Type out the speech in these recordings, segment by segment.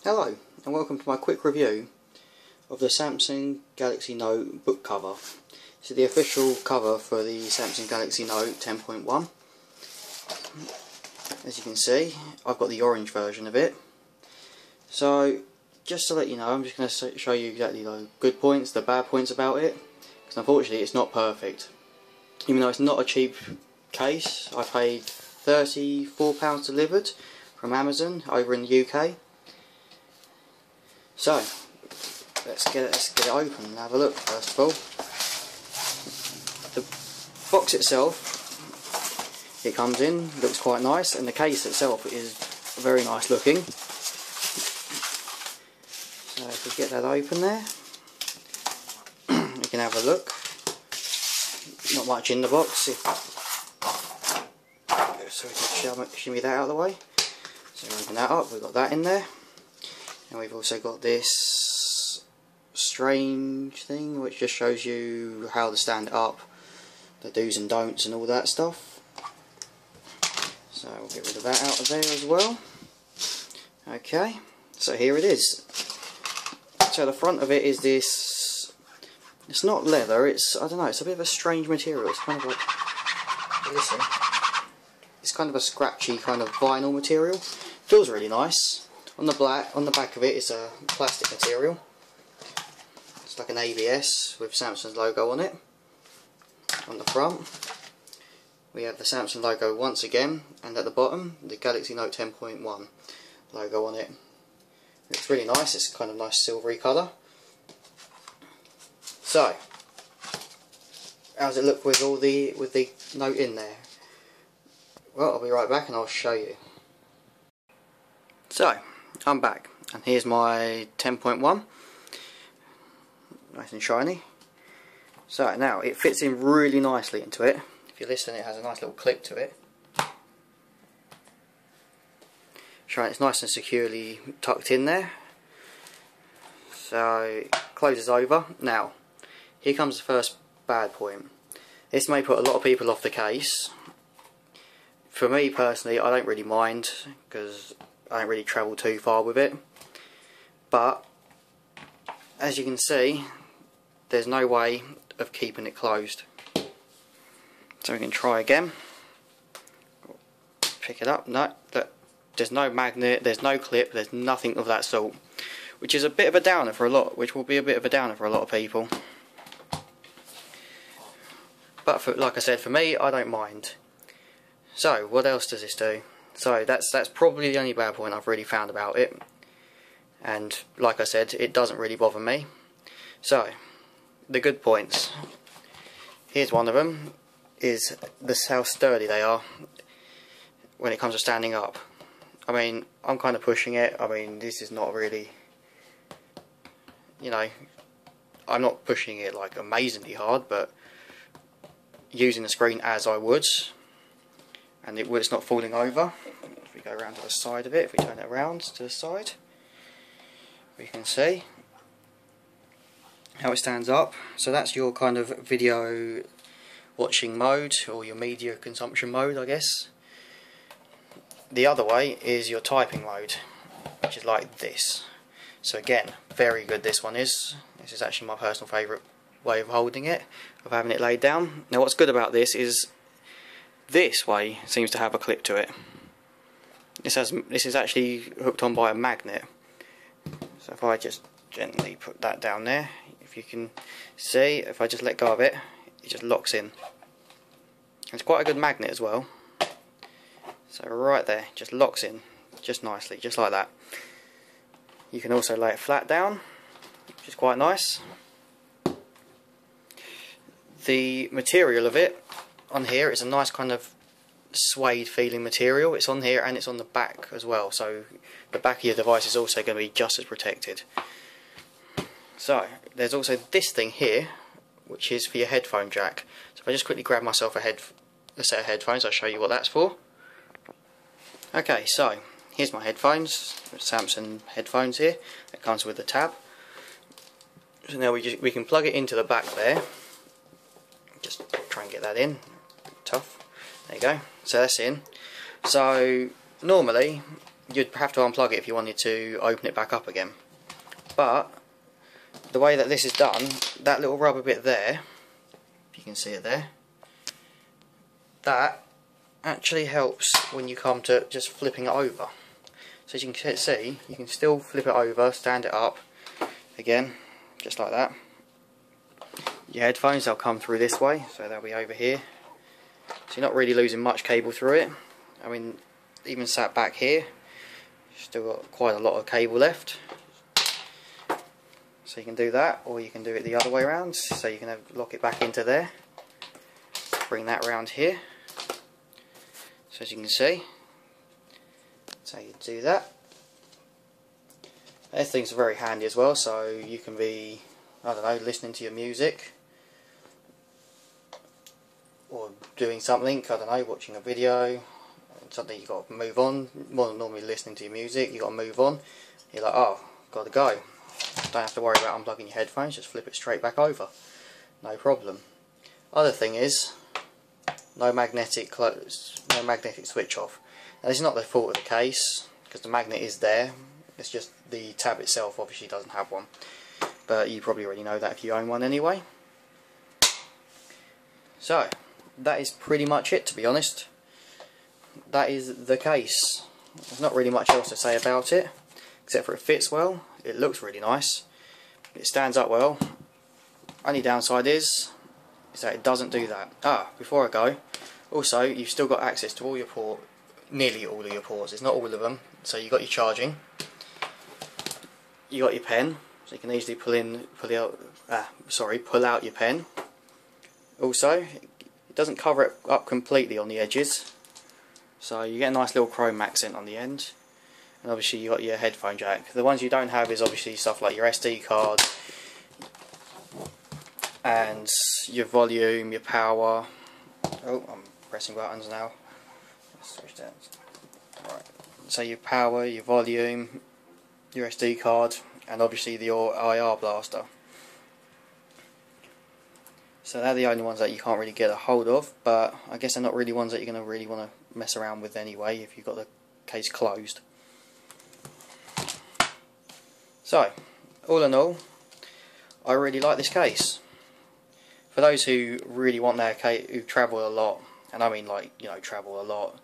Hello and welcome to my quick review of the Samsung Galaxy Note book cover. This is the official cover for the Samsung Galaxy Note 10.1. As you can see, I've got the orange version of it. So just to let you know, I'm just going to show you exactly the good points, the bad points about it, because unfortunately it's not perfect. Even though it's not a cheap case, I paid £34 delivered from Amazon over in the UK. So, let's get it open and have a look first of all. The box itself, it comes in, looks quite nice, and the case itself is very nice looking. So if we get that open there, we can have a look. Not much in the box, so we can shimmy that out of the way. So open that up, we've got that in there. And we've also got this strange thing which just shows you how to stand it up, the do's and don'ts and all that stuff. So we'll get rid of that out of there as well. Okay, so here it is. So the front of it is this, it's not leather, it's, I don't know, it's a bit of a strange material. It's kind of like, listen, it's kind of a scratchy kind of vinyl material. Feels really nice. On the back of it is a plastic material. It's like an ABS with Samsung's logo on it. On the front we have the Samsung logo once again, and at the bottom the Galaxy Note 10.1 logo on it. It's really nice, it's kind of nice silvery colour. So, how does it look with the note in there? Well, I'll be right back and I'll show you. So, I'm back, and here's my 10.1, nice and shiny. So now it fits in really nicely into it. If you listen, it has a nice little clip to it. Showing it's nice and securely tucked in there. So it closes over. Now, here comes the first bad point. This may put a lot of people off the case. For me personally, I don't really mind, because I don't really travel too far with it, but as you can see, there's no way of keeping it closed. So we can try again. Pick it up. No, there's no magnet, there's no clip, there's nothing of that sort, which is a bit of a downer for a lot. Which will be a bit of a downer for a lot of people. But for, like I said, for me, I don't mind. So what else does this do? So that's probably the only bad point I've really found about it, and like I said, it doesn't really bother me. So the good points, here's one of them, is how sturdy they are when it comes to standing up. I mean, I'm kind of pushing it. I mean, this is not really, you know, I'm not pushing it like amazingly hard, but using the screen as I would, and it's not falling over. If we go around to the side of it, if we turn it around to the side, we can see how it stands up. So that's your kind of video watching mode, or your media consumption mode, I guess. The other way is your typing mode, which is like this. So again, very good this one is. This is actually my personal favourite way of holding it, of having it laid down. Now what's good about this is this way seems to have a clip to it. This is actually hooked on by a magnet. So if I just gently put that down there, if you can see, if I just let go of it, it just locks in. It's quite a good magnet as well. So right there, just locks in, just nicely, just like that. You can also lay it flat down, which is quite nice. The material of it on here is a nice kind of suede feeling material. It's on here and it's on the back as well, so the back of your device is also going to be just as protected. So there's also this thing here, which is for your headphone jack. So if I just quickly grab myself a set of headphones, I'll show you what that's for. Okay, so here's my headphones, Samsung headphones here. It comes with the tab. So now we can plug it into the back there. Just try and get that in. Tough. There you go. So that's in. So normally you'd have to unplug it if you wanted to open it back up again. But the way that this is done, that little rubber bit there, if you can see it there, that actually helps when you come to just flipping it over. So as you can see, you can still flip it over, stand it up again, just like that. Your headphones, they'll come through this way, so they'll be over here. So you're not really losing much cable through it. I mean, even sat back here, still got quite a lot of cable left. So you can do that, or you can do it the other way around. So you can lock it back into there, bring that around here. So as you can see, so you do that. These things are very handy as well, so you can be, I don't know, listening to your music, or doing something, I don't know, watching a video, something you got to move on. More than normally listening to your music, you got to move on. You're like, oh, got to go. Don't have to worry about unplugging your headphones, just flip it straight back over. No problem. Other thing is, no magnetic switch off. Now this is not the fault of the case, because the magnet is there. It's just the tab itself obviously doesn't have one. But you probably already know that if you own one anyway. So, that is pretty much it, to be honest. That is the case. There's not really much else to say about it, except for it fits well, it looks really nice, it stands up well. Only downside is that it doesn't do that. Before I go, also you've still got access to all your nearly all of your ports. It's not all of them. So you've got your charging, you got your pen, so you can easily pull out your pen. Also, it doesn't cover it up completely on the edges, so you get a nice little chrome accent on the end. And obviously you got your headphone jack. The ones you don't have is obviously stuff like your SD card and your volume, your power. Oh, I'm pressing buttons now. Let's switch that. Right. So your power, your volume, your SD card, and obviously your IR blaster. So they're the only ones that you can't really get a hold of, but I guess they're not really ones that you're going to really want to mess around with anyway if you've got the case closed. So, all in all, I really like this case. For those who really want their case, who travel a lot, and I mean like, you know, travel a lot,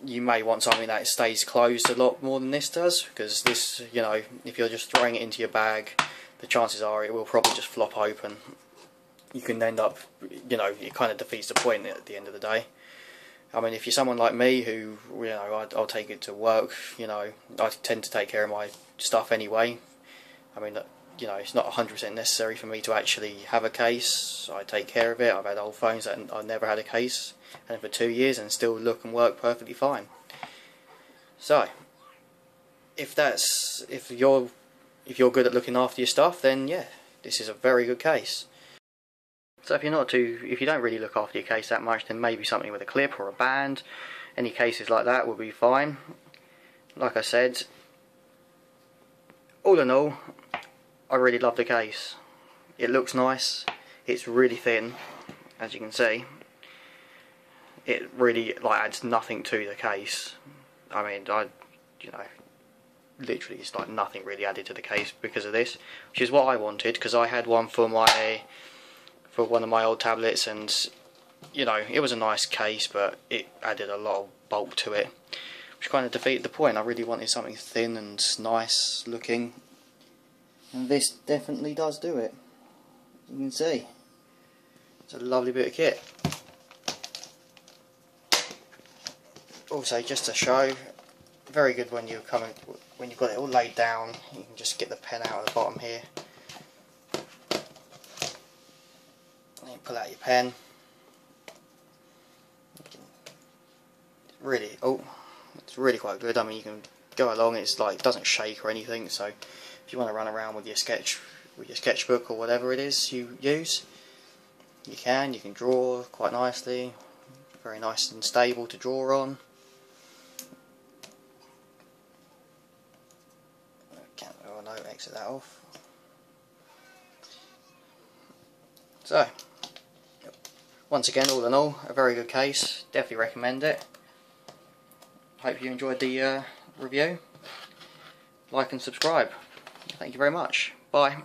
you may want something that stays closed a lot more than this does, because this, you know, if you're just throwing it into your bag, the chances are it will probably just flop open. You can end up, you know, it kind of defeats the point at the end of the day. I mean, if you're someone like me who, you know, I'll take it to work, you know, I tend to take care of my stuff anyway. I mean, you know, it's not 100% necessary for me to actually have a case. I take care of it. I've had old phones that I've never had a case, and for 2 years, and still look and work perfectly fine. So, if you're good at looking after your stuff, then yeah, this is a very good case. So if you don't really look after your case that much, then maybe something with a clip or a band, any cases like that will be fine. Like I said, all in all, I really love the case. It looks nice, it's really thin, as you can see. It really adds nothing to the case. I mean, literally it's like nothing really added to the case because of this, which is what I wanted, because I had one for one of my old tablets, and you know, it was a nice case, but it added a lot of bulk to it, which kind of defeated the point. I really wanted something thin and nice looking, and this definitely does do it. You can see it's a lovely bit of kit. Also, just to show, very good when you've got it all laid down. You can just get the pen out of the bottom here. Pull out your pen. It's really quite good. I mean, you can go along. It's like, it doesn't shake or anything. So if you want to run around with your sketchbook or whatever it is you use, you can draw quite nicely. Very nice and stable to draw on. Oh no, exit that off. So, once again, all in all, a very good case. Definitely recommend it. Hope you enjoyed the review, like and subscribe. Thank you very much. Bye.